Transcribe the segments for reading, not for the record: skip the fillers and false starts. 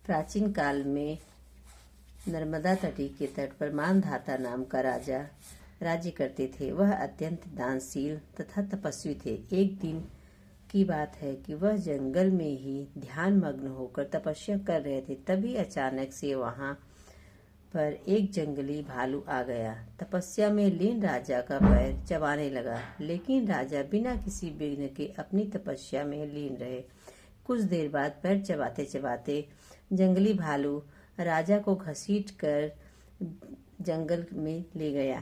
प्राचीन काल में नर्मदा तटी के तट पर मानधाता नाम का राजा राज्य करते थे। वह अत्यंत दानशील तथा तपस्वी थे। एक दिन की बात है कि वह जंगल में ही ध्यान मग्न होकर तपस्या कर रहे थे। तभी अचानक से वहां पर एक जंगली भालू आ गया। तपस्या में लीन राजा का पैर चबाने लगा, लेकिन राजा बिना किसी विघ्न के अपनी तपस्या में लीन रहे। कुछ देर बाद पैर चबाते चबाते जंगली भालू राजा को घसीट कर जंगल में ले गया।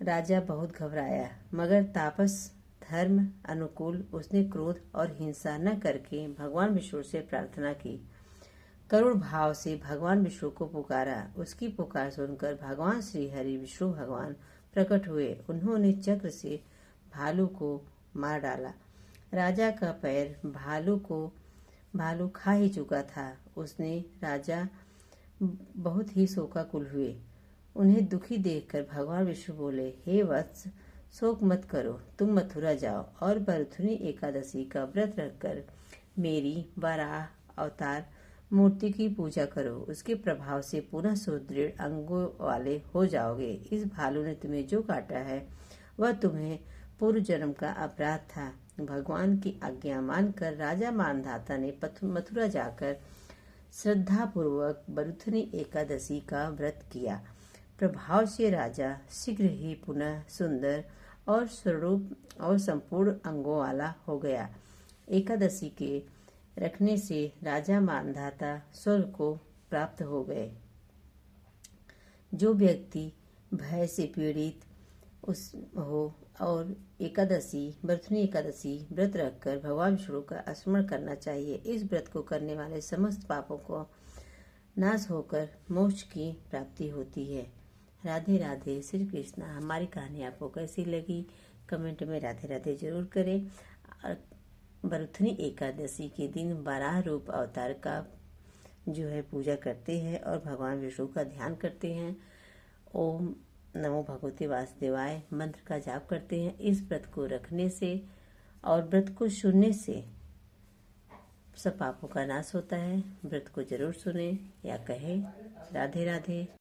राजा बहुत घबराया, मगर तापस धर्म अनुकूल उसने क्रोध और हिंसा न करके भगवान विष्णु से प्रार्थना की। करुण भाव से भगवान विष्णु को पुकारा। उसकी पुकार सुनकर भगवान श्री हरि विष्णु भगवान प्रकट हुए। उन्होंने चक्र से भालू को मार डाला। राजा का पैर भालू खा ही चुका था। उसने राजा बहुत ही शोकाकुल हुए। उन्हें दुखी देखकर भगवान विष्णु बोले, हे वत्स, शोक मत करो। तुम मथुरा जाओ और बरथुनी एकादशी का व्रत रखकर मेरी वराह अवतार मूर्ति की पूजा करो। उसके प्रभाव से पुनः सुदृढ़ अंगों वाले हो जाओगे। इस भालू ने तुम्हें जो काटा है वह तुम्हें पूर्व जन्म का अपराध था। भगवान की आज्ञा मानकर राजा मानधाता ने मथुरा जाकर श्रद्धा पूर्वक बरथुनी एकादशी का व्रत किया। प्रभाव से राजा शीघ्र ही पुनः सुंदर और स्वरूप और संपूर्ण अंगों वाला हो गया। एकादशी के रखने से राजा मानधाता स्वर्ग को प्राप्त हो गए। जो व्यक्ति भय से पीड़ित हो और बरथुनी एकादशी व्रत रखकर भगवान विष्णु का स्मरण करना चाहिए। इस व्रत को करने वाले समस्त पापों को नाश होकर मोक्ष की प्राप्ति होती है। राधे राधे। श्री कृष्ण। हमारी कहानी आपको कैसी लगी कमेंट में राधे राधे जरूर करें। बरथुनी एकादशी के दिन वराह रूप अवतार का जो है पूजा करते हैं और भगवान विष्णु का ध्यान करते हैं। ओम नमो भगवते वासुदेवाय मंत्र का जाप करते हैं। इस व्रत को रखने से और व्रत को सुनने से सब पापों का नाश होता है। व्रत को जरूर सुने या कहें। राधे राधे।